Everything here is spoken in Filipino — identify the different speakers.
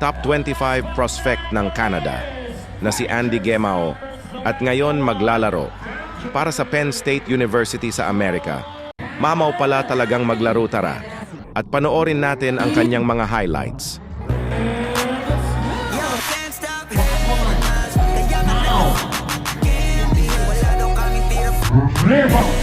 Speaker 1: top 25 prospect ng Canada na si Andy Gemao at ngayon maglalaro para sa Penn State University sa Amerika. Mamaw pala talagang maglaro, tara. At panoorin natin ang kanyang mga highlights.
Speaker 2: River.